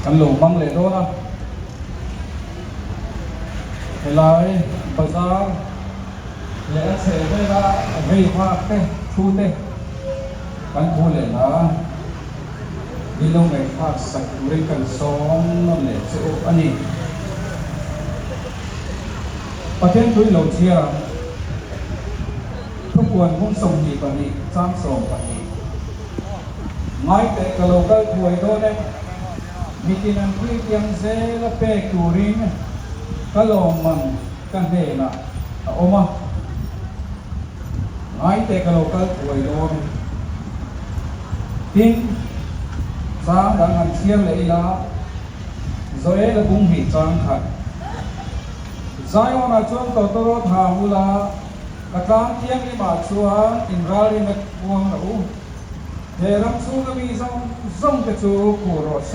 กันหลงมั่งเลยด้วยนะเวลาภาษาเลี้ยเสพได้ละไม่ว่าเต้ทูเต้กันพูดเลยนะนี่ลงไปฟาดสักเรื่องกันสองนั่นแหละเจ้าอันนี้ประเทศทุยเราเชียร์ทุกวันมุ่งส่งดีกว่านี้สร้างส่งกว่านี้ไม่แต่กะโหลกก็ถวยโดนเลยมีกินอันที่เตียงเซลเปกูริงกะโหลกมันกันเดน่ะโอ้มาไม่แต่กะโหลกก็ถวยโดนทิ้งสร้างดังอันเชียงเลยละโซเอลบุ้งหิจางขัดใจวันอาช่วงต่อตัวทามุลากระทั่งเที่ยงนี่มาชวนอินราลินักวงเราเทรัมสูงมีส่งกระจูกูรสเซ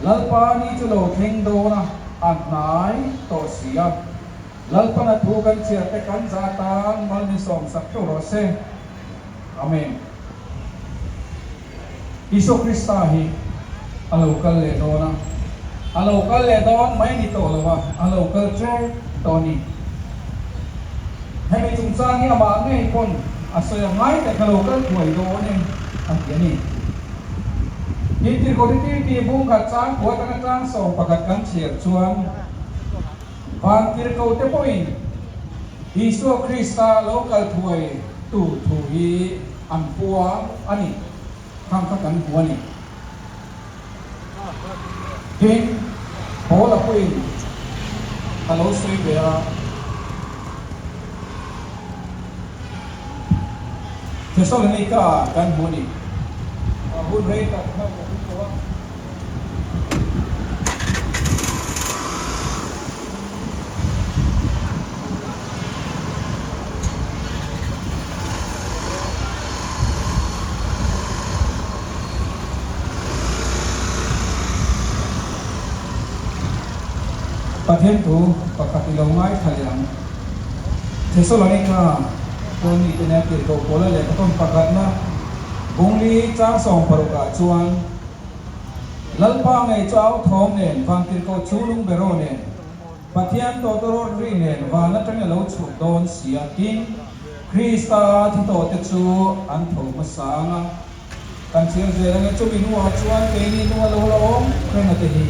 ลัลปานีจุโลเทงโดนะอันไหนโตเสียลัลปานัทูกันเชียแต่กันซาตานมันมีส่งสักโตรสเซอาเมนอิสุคริสต์ฮีอัลโลกัลเลโดนะอัลโลกัลเลโดนไม่มีโตเลยวะอัลโลกัลเจโตนี่ให้มีจุงสร้างเนี่ยมาไงคนอาศัยง่ายแต่กะโหลกก็ถวยโดนเองอันนี้ยิ่งที่คนที่บุ้งกัดจ้างหัวกันจ้างส่งประกาศกันเฉียดชวนวันที่เขาเตปอยอิสุคริสต์โลกัลถวยตู่ถุยอันปัวอันนี้ทำกันหัวนี่เห็นโหละปุยฮัลโหลสวีเบียเทสโลนิกากันหัวนี่หุ่นเรตัดเข้ากับตัวประเทศตัวปกติเราไม่ทะเลงเทสโลนิกาตัวนี้เป็นอะไรตัวโบราณเลยก็ต้องประกาศนะบุงลีจ้างส่งปรุกาจวนลัลปางไอเจ้าทองเนี่ยฟังที่เขาชูลุงเบโรเนี่ยปะเทียนตัวตัวรีเนี่ยว่านั่นตั้งแต่เราฉุดโดนเสียกินคริสตาที่ตัวเตจูอันโถมาสางกันเชียงเสียงจุบินัวจวนเกนี่นัวโลโลมเคยนาที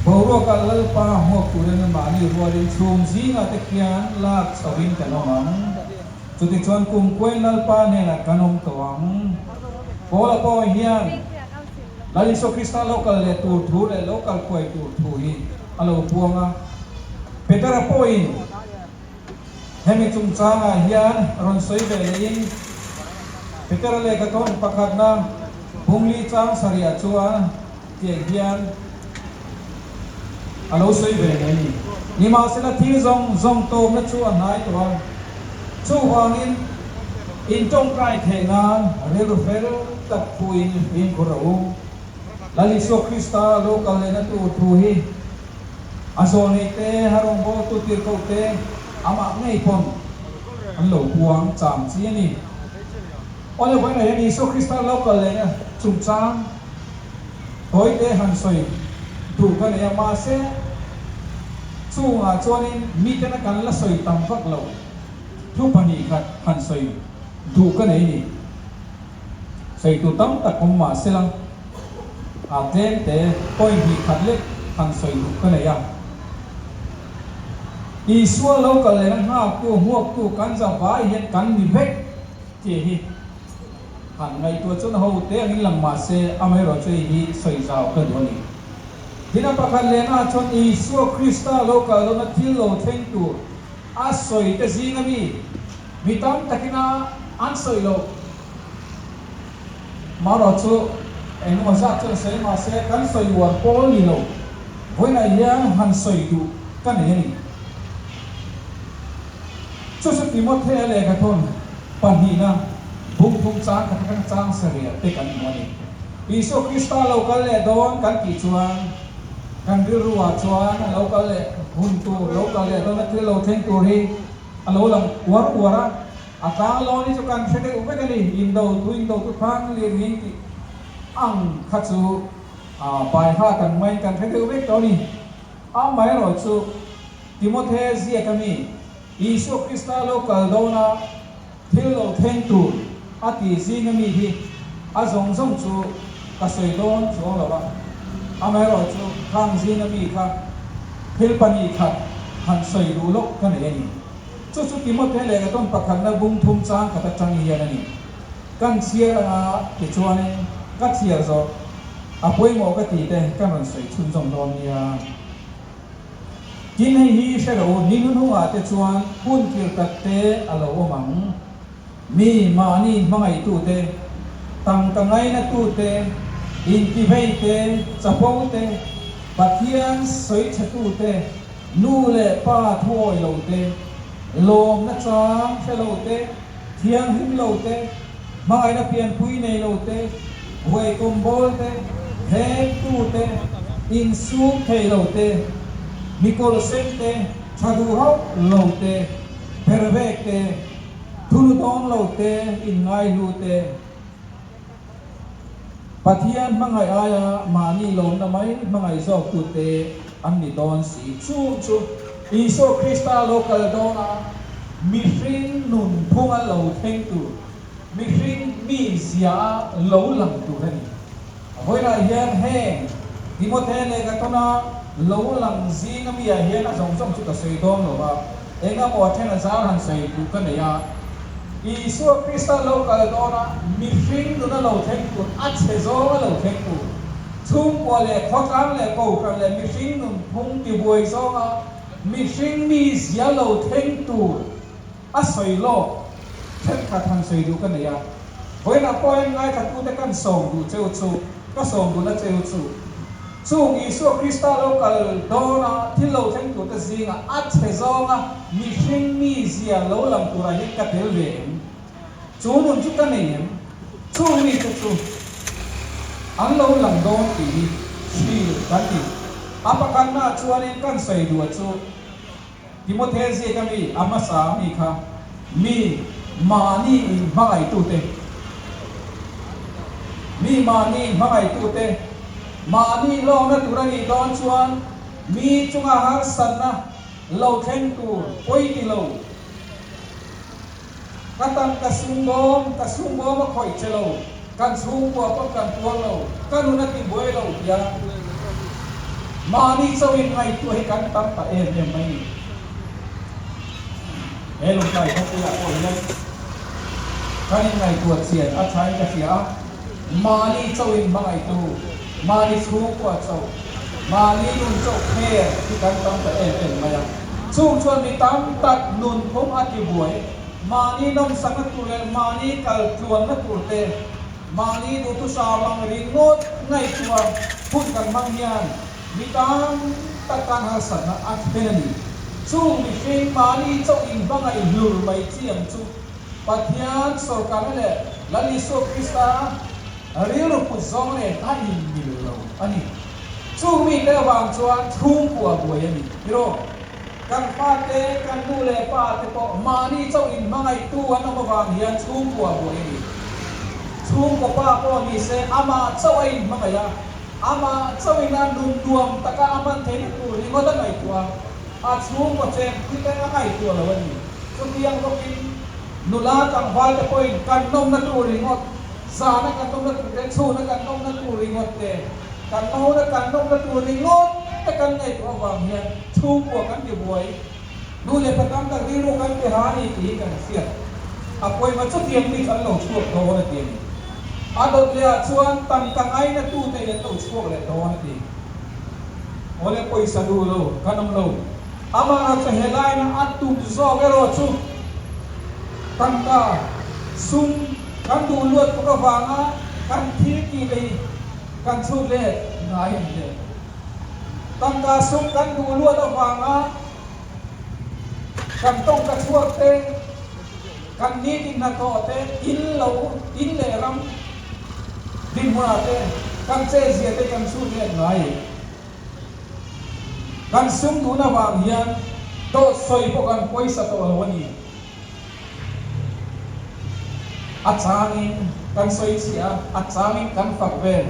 บรัวกันลัลปาหัวคุเรนมานี่รัวดิชุมซีนาเตคียนลากสวินกันน้องจุดที่ชวนกุมควยลัลปาเนี่ยนะกันนมตัวโพลาโพเฮียนลาลิโซคริสตัลโลกัลเลตูทูเลโลกัลควยตูทูฮีอโลพวงะเปเตอร์โพอินเฮมิจุงจางะเฮียนรอนซอยเบลินเปเตอร์เลกะต้นปักนาบุงลีจางสริยชัวเจียเฮียนอโลซอยเบลินนี่มาสินะที่ซงโตมะชัวนายตัวชูวานินอินจงไกรเทงานเรือเฟลตัดพูอินคุระอุลาลิโซคริสตาโลกัลเลนตูทูฮีอาโซนิเตฮารองโบตุติร์โกเตอามาไงพนอันหลพวงจามซีนี่อันนี้วันนี้ลิโซคริสตาโลกัลเลนจุดจามโอยเตหันสอยดูกันเนี่ยมาเสสู้อาจวนนี้มีแต่นักการละสอยตามพักเราทุกปนิกัดหันสอยดูกันนี่ใส่ตัวตั้งแต่ผมมาเสียงอาเจนแต่ปอยมีขัดเล็กหันใส่ดูกันยังอีส่วนเราก็เลยนะกูหัวกูกันจะไปเห็นกันมีเบ็ดเจี๋หันในตัวจนเขาเตะนี่ลำมาเสียอเมริกาที่ใส่เจ้ากันวันนี้ที่นั่นประกันเลยนะจนอีส่วนคริสต์เราก็เรามาที่เราเทงตัวอาศัยแต่สิ่งนี้มีตั้งแต่กินอันสวยโลมาเราชูเอ็นมาจากเจ้าเสียมาเสียกันสวยวัวโพลีโลวันนี้ยังหันสวยดูกันยังนี่ชุดสุดที่มดเทเลกันทนปัญหานะบุ้งจ้างกันจ้างเสียเตกันวันนี้อิสุคริสต์เราก็เลยโดนกันกี่ชวนกันดิรัวชวนเราก็เลยหุ่นตัวเราก็เลยโดนที่เราเทงตัวที่เราหลังวัวอาการเรานี่จะการเช็คอุปกรณ์อินโดทุกครั้งเรียนนี้อังคัตสุ bài ha cần mấy cần phải được biết đó đi mấy rồi chú Timothy zia kami Isu Krista local dona thilo theng tu ati zingami hi azong zong chu kasoi don chu lo ba mấy rồi chú khang zingami kha hilpani kha han soi du lok kan e ni chu Timothy le ga ton pakhan na bung thum chang kha ta chang hi ani kan chia ti chuan ka chia zo apoi mo ka ti te kan ron soi chun zong don ya kin hei hi se ro ni nu nu a te chuan hun kil tat te alo omang mi ma ni mangai tu te tang tangai na tu te in ki vei te chapo te pathian soi chatu te nu le pa thoi lo te lom na chang se lo te thiang him lo te mangai na pian pui nei lo te hoi kom bol te he tu te in su thei lo te Mikol sente chadu hau lote pervekte thunudon lote ingai lute pathian mangai aya mani lom namai mangai zok tute anni don si chu Iso Krista local dona mihring nun phunga lo theng tu mihring mi zia lo lang tu hani hoina hian heng Timothy le ka tona lo lang zi na mi hian a zong zong chu ka sei dom lo ba enga mo thena zar han sei tu ka ne ya Isu Krista local dona mi hring na lo theng tu a che zo lo theng tu chung kwa le khokang le ko ka le mi hring nun phung ti boi zo nga mi hring mi zia lo theng tu a soi lo thek ka than sei du ka ne ya hoina poin ngai ka tu te kan song du cheu chu ka song du na cheu chu chung Isu Krista local dona thilo theng tu ta zinga at hezonga mi hring mi zia lo lam tu ra hin ka tel ve chu nun chu ka nei chung mi chu an lo lam don ti shi kan ti apakan na chuanin kan sei du chu Timothy zia kami amasa mi kha mi mani mai tu te mi mani mai tu te mani lo na turani don chuan mi chunga har sanna lo theng tu poi ti lo katang kasung bom khoi chelo kan sung bo pa kan tuang lo kan na ti boi lo ya mani sawin ngai tu he kan tam ta em mai lo kai ko ya ko le kan ngai tu sian a chai ka sia mani sawin mangai tu mani chu kwa chau mani nun chau khe ki kan tam ta em maya chung chuan mi tam tat nun phom ati buai mani nom sang tu le mani kal tuan na tu te mani du tu sa lang ringot ngai tua phun kan mang yan mi tam tat kan ha san na at penani chung mi fin mani chau in bangai lur mai chiam chu pathian sarkar le lali so Krista Ariel put zong ne ta in mil lo ani chung mi te wang chuan chung kwa buai ani hiro kan pa te kan du le pa te po mani chau in mangai tu an ma wang hian chung kwa buai ani chung ko pa po ni se ama chau in mangai ya ama chau in an dum duam taka aman the ni tu ni mo ta ngai tua a chung ko che ki te ngai tu lo ani chung yang ko kin nula kang wal te po in kan nom na tu ri ngot sa na kan nom na tu te chu na kan nom na tu ri ngot te kan no na kan nom na tu ri ngot te kan ngai tu wang hian chung ko kan ti buai du le pa kam ta ri ro kan te ha ni ti kan sia a poi ma chu tiam ni kan lo chu do na ti ni a do le a chuan tam kang ai na tu te le to chu le do na ti ole poi sa du lo kanam lo ama na cha helai na at tu zo ge ro chu tam ka sum kan du luat ko wanga kan thi ki le kan chu le ngai le tam ka sum kan du luat wanga kan tong ka chuak te kan ni tin na ko te in lo in le ram din hua te kan che zia te kan chu le ngai kan sum du na wang hian to soi po kan poisa to alwani achangin kan soi sia achangin kan fakvel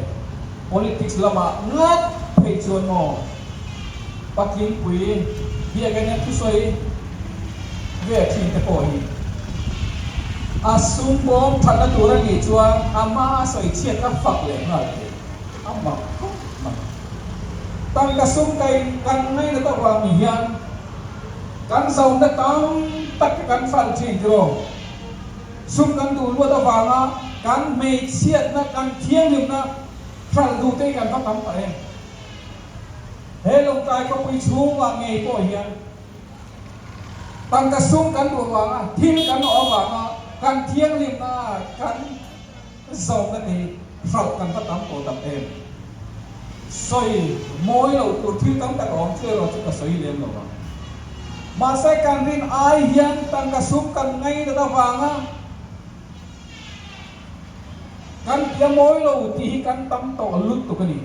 politics lama ngat phei chuan mo patling pui bia gan thu soi ve thi te ko hi asum bom thana tura ni chuan ama soi chia ka fak le ngai ama tăng ka sum kai kan ngai na ta wa mi hian kan zau na tam tak kan fal thi ro sum kan du lo ta wa nga kan mei chiat na kan thiang lim na fal du te kan ka tam pa e he long tai ko pui chu wa ngai ko hian tăng ka sum kan du wa nga thil kan o wa nga kan thiang lim na kan zau na ni fal kan ka tam ko tam em soi mỗi lâu tụt thiếu tấm ta còn chưa rồi chúng ta soi liền rồi mà sẽ cần rin ai hiền tăng cả súng cần ngay người ta vàng á cần kia mỗi lâu thì cần tấm tổ lút tụi cái gì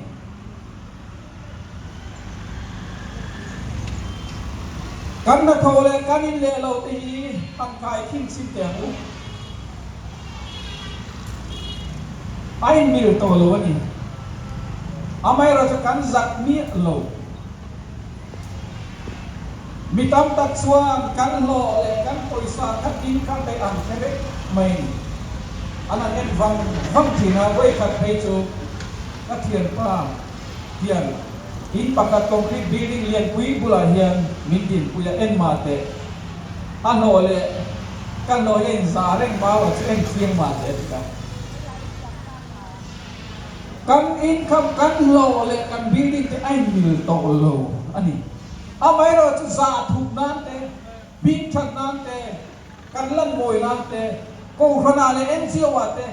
cần là thầu lên cần in lệ lâu thì tăng khai kinh xin tiền ai miêu tổ lâu gì amai ra kan zat mi lo mi tam tak chuan kan lo le kan poisa khat in kan te an thebe mai ana en vang thina wei khat phei chu ka thian pa hian in pakat concrete building lian pui bula hian min din puya en ma te an lo le kan lo yen za reng ba wa chen thiang ma te ka kan income kan lo le kan building te ai mil to lo ani amai ro chu za thuk nan te bin that nan te kan lan moi nan te ko khana le NGO wa te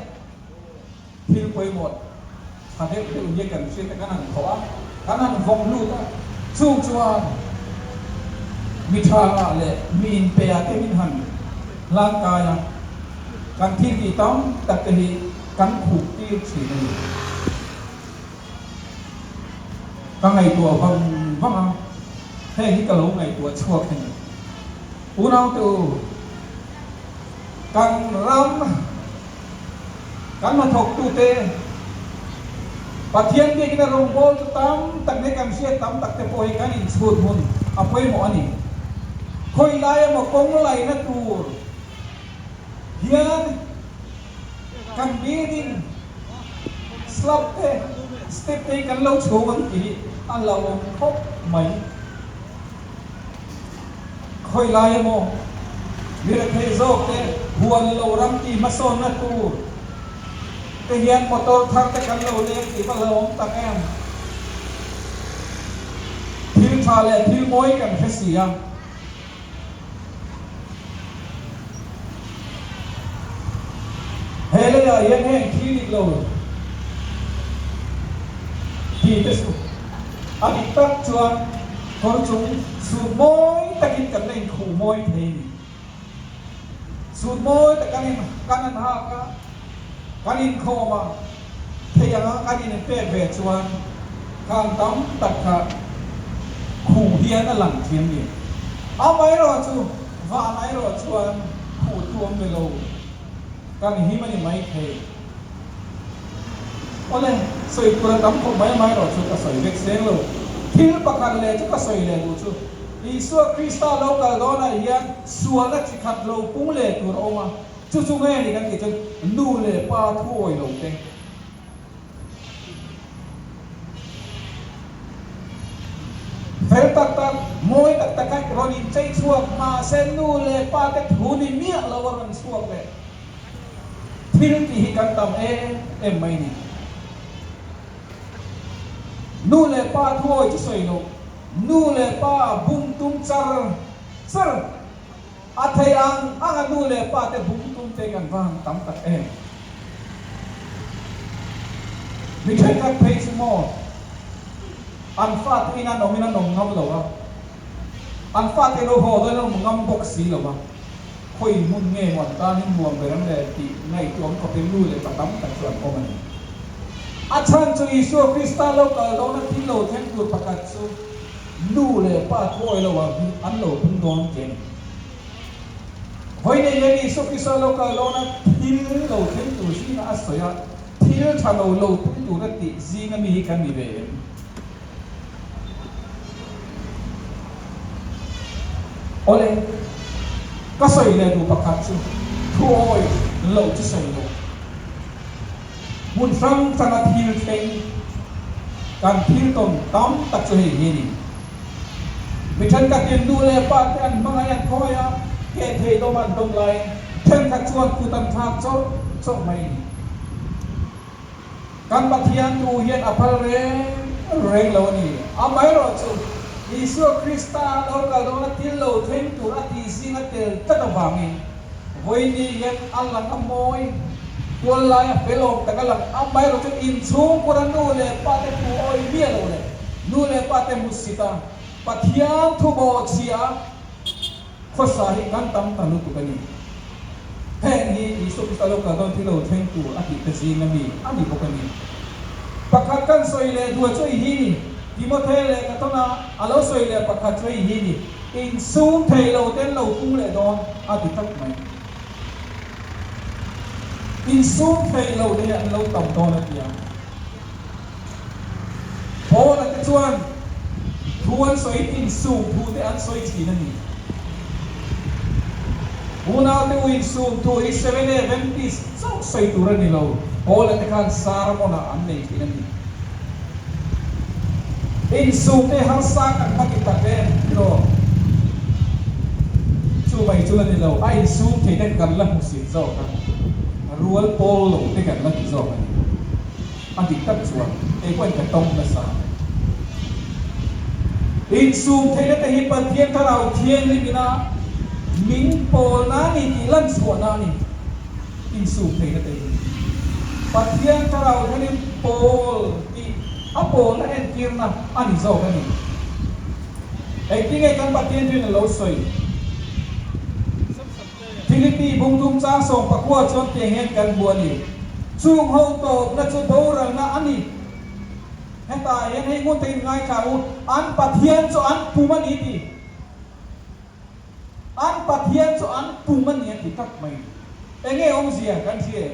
thil poi mot ha de te ye kan sin te kan an kho kan an vong lu ta chu chuan mi tha le min pe a te min han lan ka ya kan thi ki tam tak te hi kan khuk ti chi ni các ngày tua vâng thế cái lỗ ngày tua chua cái này u nào từ càng ram càng mà thọc tu tê và thiên địa cái rồng bol tam tắc này càng xe tam tắc te poi cái in suốt hun apoi mo ani khoi lai mà công lai na tu hiền càng building slab te step te kan lo chu wang ti an lo khop mai khoi lai mo mira thei zo te huan lo ram ti ma son na tu te hian motor thar te kan lo le ti ba lo ta em thil tha le thil moi kan fe sia hele ya yen he thi dik lo thì thế số anh ta chuan có chúng sụt môi ta kinh cần lên khủ môi thì sụt môi ta cần ăn ha cần in khô mà thì anh cần in pe về chuan càng tắm tất cả khủ hiền là lẳng thiên nhiên áo máy rồi chú và máy rồi chuan khủ tuông về lâu cần hi mà mấy thề oleh soi pura tam ko mai ro chu ka soi vek seng lo thil pakhan le chu ka soi le lu chu Isua Krista local dona hian suala chi khat lo pung le tur oma chu chu nge ni kan ki chun nu le pa thoi lo te fel tak moi tak kai ronin chei chuak ma sen nu le pa te thuni mi lo wan suak le thil ki hi kan tam em mai ni nu le pa thoi chu soi lo nu le pa bung tum char athai ang nu le pa te bung tum te kan wang tam tak mi thai tak phei chu mo an fa te ina nomina nom ngam lo wa an fa te lo ho do lo ngam bok si lo wa khoi mun nge mon ta ni muam be ram le ti ngai tuam ko pe nu le pa tam tak chuan ko man achan chu Isu Krista lo ka lo na ti lo then ku pakat chu nu le pa thoi lo wa an lo thung don ken hoi ne ye Isu Krista lo ka lo na ti lo then tu si na asoya ti thil thalo lo tu ra ti zinga mi kan ni ve ole ka soi le du pakhat chu thoi lo chu soi lo mun sang sang at hil theng kan thil ton tam tak chu hi ni mi than ka tin du le pa tan mga yan khoya ke thei do man dong lai then ka chuan ku tan thak cho mai ni kan pathian tu hian aphal re lo ni amai ro chu Isu Krista lo ka lo na til lo theng tu ati singa tel ta wangi voi ni hian Allah amoy tuan lai pelo tagalang amai ro chu in chung kuran nu le pa te tu oi mi lo le nu le pa te musita pathian thu bo chia khosahi kan tam tanu tu kani he ni Isu Krista lo ka lo til lo theng tu ati te singa mi ani ko kani pakhat kan soi le du chu hi ni Timothy le katona alo soi le pakhat choi hi ni in sum thei lo ten lo tung le don ati tak mai in sum thei lo de an lo tam don atia ho na ka chuan thuan soi in sum thu te an soi chi na ni una te in sum thu i 7 so soi tu ra ni lo ho la te kan sar mo na an nei chi na ni in sum te har sa kan makita ke ro chu mai chu ni lo ai sum te den kan la musi zo kan rual pol lo te kan la zo kan ati tak chuan e kwan ka tong na sa in sum te te hi pathian tharau thian li bina ming pol na ni ti lan so na ni in sum te te pathian tharau thani pol ti apo na en kirna ani zo kani ai tingai kan patien tin lo soi Philippi bung tum cha song pakwa chon te hen kan buani chung ho to na chu do rang na ani heta yen hei ngun tin ngai ka u an patien cho an pumani ti an patien cho an pumani ti tak mai enge ong zia kan zie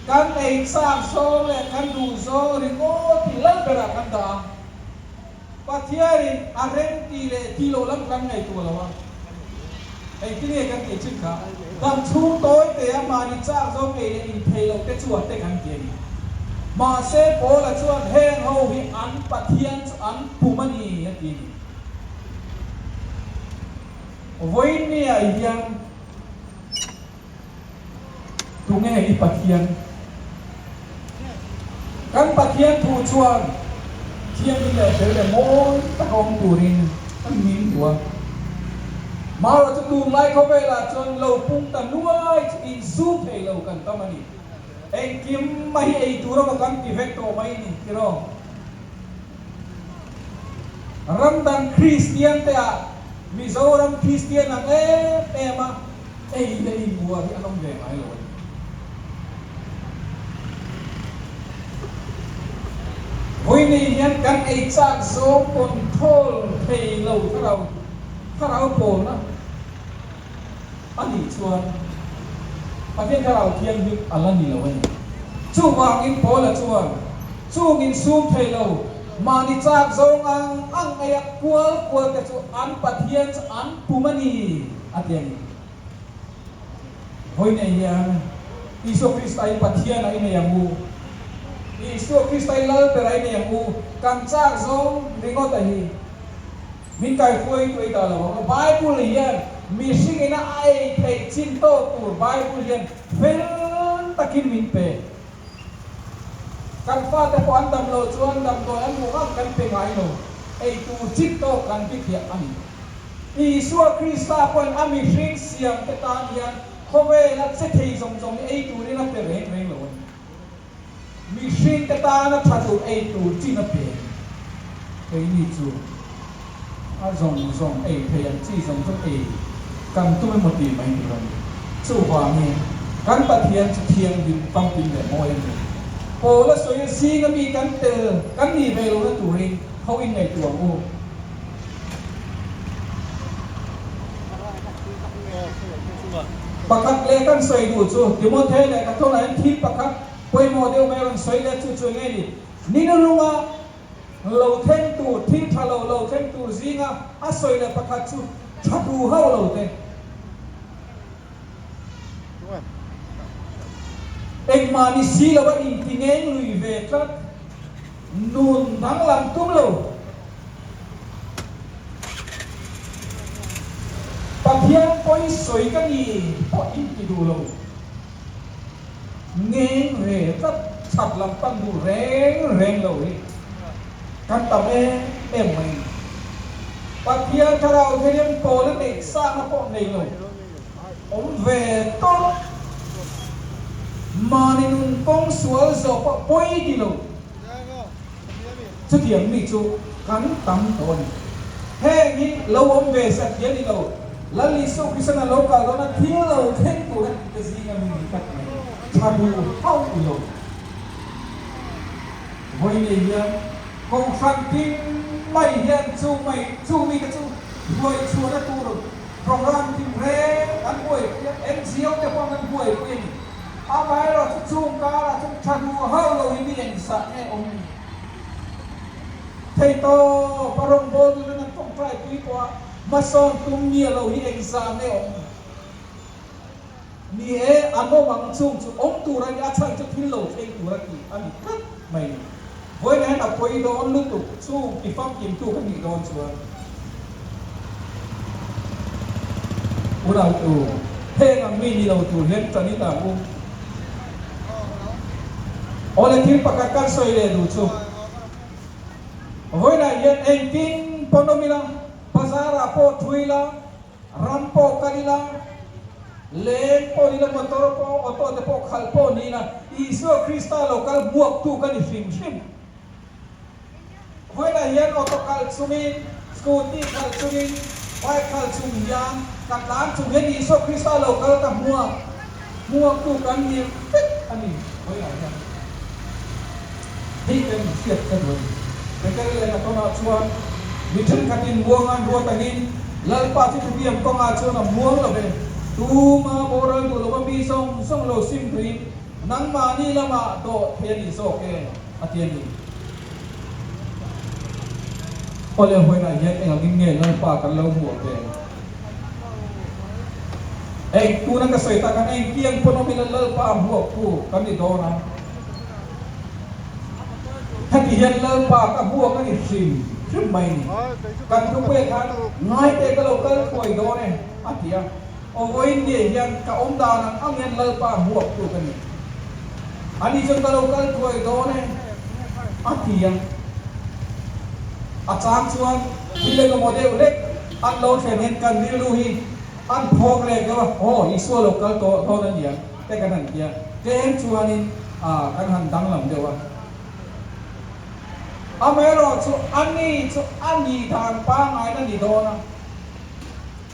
kan ei sang so le kan du so ri ngo ti lan bera kan da pathiari arem ti le ti lo lam kan ngai tu lawa ei ti ne kan ti chin kha dam chu toi te ma ni cha zo me le in thei lo te chuan te kan ti ni ma se po la chuan heng ho hi an pathian an pumani ya ti ni voi ni a yang tu nge hi pathian kan pathian thu chuan thiam le le moi ta hong turin an min tua maro chu tu lai ko ve la chon lo pung ta nuai in su thei lo kan tamani en kim mai ei tu ro kan ti vecto mai ni kiro ramdan Christian te a Mizoram Christian ang tema ei le in bua hi anong ve mai lo Hoi ni hian kan ei chak zo control thei lo tharau pol na ani chuan pathian tharau thiang hi alani lo ani chu wang in pol a chuan chung in sum thei lo mani chak zo ang ayak kwal ka chu an pathian an pumani atiang hoi ni hian Isu Krista in pathian a in yang mu Isu Krista lal perai ne yang u kan chak zo ringot a hi min kai khoi toi ta lo Bible hian mi sing ina ai thei chin to tu Bible hian fel takin min pe kan fa te ko an dam lo chuan dam to an mu kan pe ngai lo ei tu chit to kan pi thia ani Isu Krista pon ami sing siam te ta hian khowe na che thei zong ei tu ri na pe reng lo mi shin ta ta na thatu ei tu chi na pe ei ni chu a zong ei pe an chi zong ei kam tu mo ti mai ni ron chu wa ni kan pathian chu thiang din pang pin le mo en o la so ye si nga mi kan te kan ni ve lo na tu ring ho in nei tu o pakhat le kan soi du chu Timothy le ka thona in thi pakhat poi mo deu meron soi le chu chu nge ni ni runga lo theng tu thi thalo lo theng tu zinga a soi le pakhat chu thadu hau lo te ek mani si lo ba in tingeng lui ve tlat nun dang lam tum lo pathian poi soi ka ni po in ti du lo ngeng ve tlat chat lam pan du reng reng lo hi kan ta me em mai pathian tharau therian po le nei sa na po nei lo om ve to mani nun kong sual zo pa poi di lo chu tiang mi chu kan tam ton he ni lo om ve sat ye ni lo lali so krisana lo ka lo na thi lo theng tu na ke zi nga mi kat mai thadu hau di lo voi ni ya kong phan tin mai hian chu mi ka chu voi chu na tu ro program tin re an boi NGO te pon an boi ni amai ro chung ka la chung thadu hau lo hi mi en sa ne om thei to parong bo tu na tong trai tui kwa ma son tum ni lo hi exam ne om ni e amo mang chung chu om tu ra ya chang chu thin lo thei tu ra ki ani kat mai voi na na poi do on lu tu chu ki fam kim tu ka ni don chu ura tu he ngam mi ni lo tu hen ta ni ta u ole thil pakat kan soi le du chu voi na yen en kin ponomila bazara po thuila rampo kalila len po ni la motor po auto te po khal po ni na iso krista lokal buak tu kan fim fim voi na yen auto kal sumin scooty kal sumin bike kal sum yang kat lan sum yen iso krista lokal ka muak tu kan ni ani voi na yen Hei siap kedua. Mereka yang kau nak cuan, bikin katin buangan dua tangin, lalpa tu biam kau nak cuan buang lebih. Tu ma boral tu lepas bisong song lo simpri, nang mani lama do tiani soke atiani. Oleh hoi na yet yang ingin lalpa kalau buang deh. Tu nak kesulitan kan kian pun nominal lalpa buang tu kami dona. Hati hian lal pa ka buak ka ni sim mai ni kan tu pe kan ngai te ka lokal koi do ne atia o voin ni hian ka om da nang ang hian lal pa buak tu ka ni ani jong ka lokal koi do ne atia acham chuan hile lo model lek an lo chen hen kan ni lu hi an phok le ka ho iso lokal to na ni te kan han kia te hen chuan in kan han dang lam dewa amero chu ani thang pa ngai na ni do na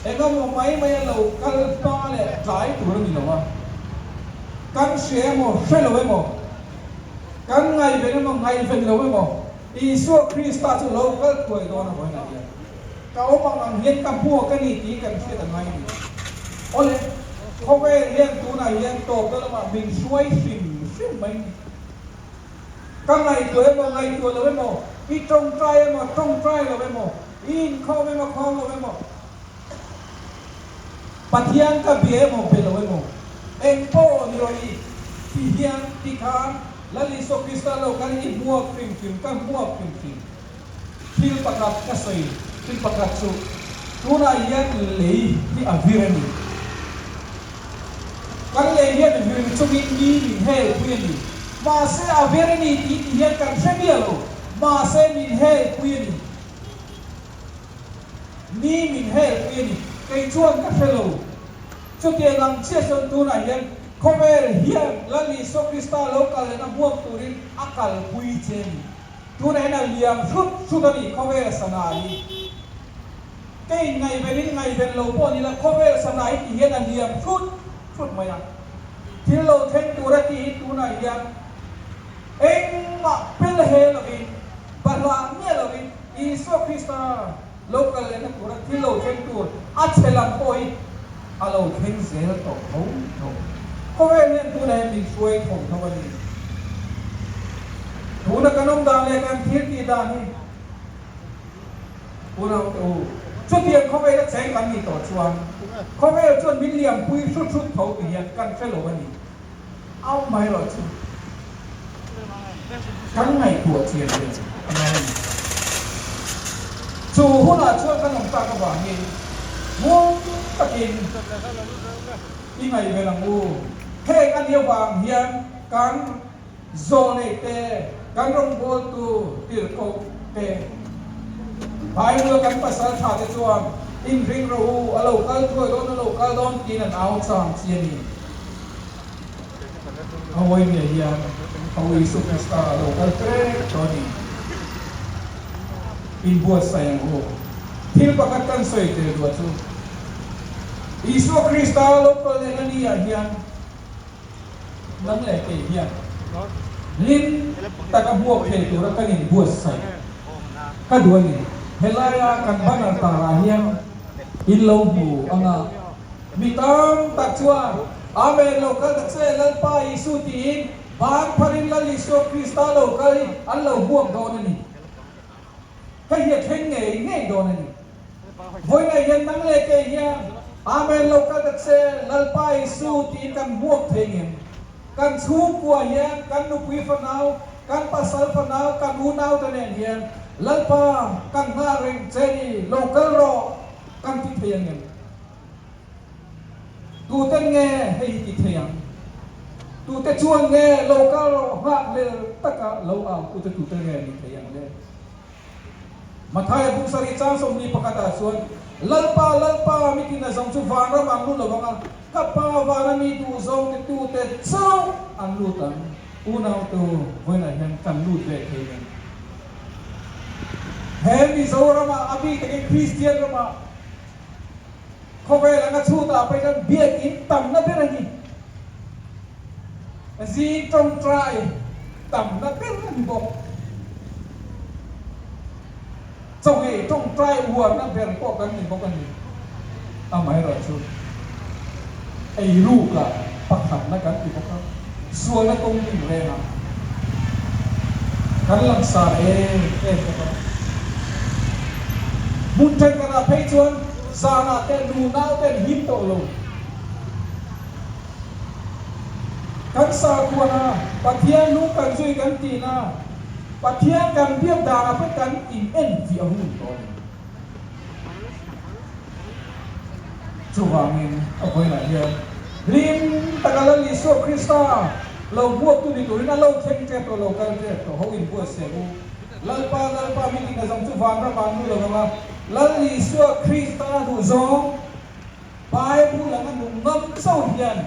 ega mo mai lo kal pa le trai tu ni lo wa kan she mo shelo mo kan ngai ve mo ngai ve lo mo isu krista chu lo kal koi do na bo na ya ka o pang ang hian ka pu ka ni ti kan she ta ngai ni ole ko ve hian tu na hian to ka ma min suai sim mai các ngày tuổi là với mồ ít trông trai là với mồ in kho với mồ patian ka bie mo pe là với mồ em po ni rồi thì hian thì khan là lý số Krista lo cái gì mua phim phil pakat ka soi phil pakat su tu na hian lei thì aviren kan lei hian aviren chu ni he queen mà sẽ ở bên này thì hiện cảnh sẽ biết rồi mà sẽ mình hệ quyền ni mình hệ quyền cái chuông các fellow cho tiền làm chia sẻ tu này hiện không về hiện là lý số Krista local là buông tu đi akal quy chen tu này là liam suốt đi không về sanai cái ngày về lâu po là không về sanai thì hiện là liam suốt mày à thì lâu thêm tu ra thì tu này hiện Eng ma pelhe lagi, bahwa ni lagi, Isu Krista local le na pura thilo chen tu, achelam poi, alo khen zel to thâu thâu có vẻ như tu này mình xuôi thâu thâu anh tu là cái nông đàn này cái thiết gì đàn này tu nào tu chút tiền có vẻ là sáng cái gì tổ chuan có vẻ chuan mình liềm quy chút chút thâu thì hiện căn phải lộ anh ao mày rồi chứทั้งในตัวเทียนเลยจู่หุ่นอาช่วยขนมตากระหว่างเองม่วงตะกินที่ไหนเวลางูเท่กันเดียววางเฮียนกันโซเนเตกันรงโบตูติรโกเตภายเมื่อกันภาษาชาติจวนอินริงรูอโลกัลช่วยโดนอโลกัลโดนกินอันเอาสามเชียนี่เอาไว้เนี่ยเฮียนเอาอิสุคริสต์โลกัลเตรตอนนี้อินบัวใส่ยังโอ้ที่ประกาศกันสวยเตอร์จูอิสุคริสต์โลกัลเดนันนี่เฮียนนั่งเล่เฮียนลินตะกับบัวเพลตัวรักกันอินบัวใส่ก็ดูนี่เฮลายากันบ้านตาลาเฮียนอินโลบูอังอามีตั้งตักชัวอาเมนโลกัลตักเซลัลปาอิสุตีนบางพรินลลิโซคริสต์โลกัลอัลโลบวกโดนนี่ให้เห็นเห็นไงโดนนี่วันนี้ยังนั่งเล่เฮียนอาเมนโลกัลตักเซลัลปาอิสุตีนกันบวกเทงกันชูกัวเฮียนกันนุปีฟันเอากันปัสสาวฟันเอากันอูนเอาตัวเนี่ยเฮียนลัลปากันนาเริงเจนี่โลกัลโรกันที่เทียงเงินดูเต้นเงให้ที่เทียงดูเตชวนเงโลกัลโรหักเลยตะกะโลเอาดูเตดูเต้นเงที่เทียงเลยมาทายบุษริจ้าสมนีประกาศส่วนลัลปามีกินสมชุฟานระบังนู่นระบังกับปาวานามีดูสมติดูเตเจ้าอันลูตันอูนเอาตัววันไหนยังกันลูดเลยเทียงเห็นมีโซรามาอภิแต่เป็นคริสเตียนรามาเขาไปแล้วก็ชูตาไปกันเบียดอินต่ำนับเป็นอะไรจีตรงใจต่ำนับเป็นอะไรบอกจงเอตรงใจวัวนับเป็นพวกกันนี่พวกกันนี่ทำไมเราชูไอ้ลูกอะปักหันนักกันที่พวกเขาส่วนละตรงนี้เลยนะกันลังสาพวกเขาบุญเทนกันอาเพยชวนสานาเต้นดูน่าเต้นหิมโตโลกันสากัวนาปะเทียนลูกกันช่วยกันตีนาปะเทียนกันเบียบดาเพื่อกันอินเอ็นที่เอาหุ่นตัวนี้จู่ว่ามินเอาไปไหนเดียวริมตะการลิโซคริสตาเราบวกตัวนี้ตัวนี้น่าเราเข่งเจ็บตัวเรากันเจ็บตัวเขาอินบัวเสียบูลัลปามีกินกับสมชุฟานระบางนู่นเลยว่าลัลลิโซคริสตาดูซองไปพูดแล้วมันดูน้ำเศร้าเฮียน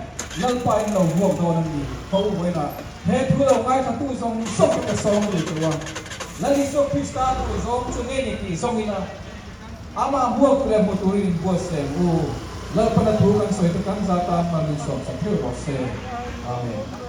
ลัลปาเราบวกตัวนั้นดีเขาไว้ละเฮ้พูดเราไงถ้าตู้ซองส่งไปซองเลยตัวลัลลิโซคริสตาดูซองช่วงนี้นี่ซองนี่นะอามาบวกตัวเรื่องมุตุรินบัวเสียบูลัลปาเราถูกกันสวยตัวกันซาตานมาลิโซสักเท่าบัวเสียอาเมน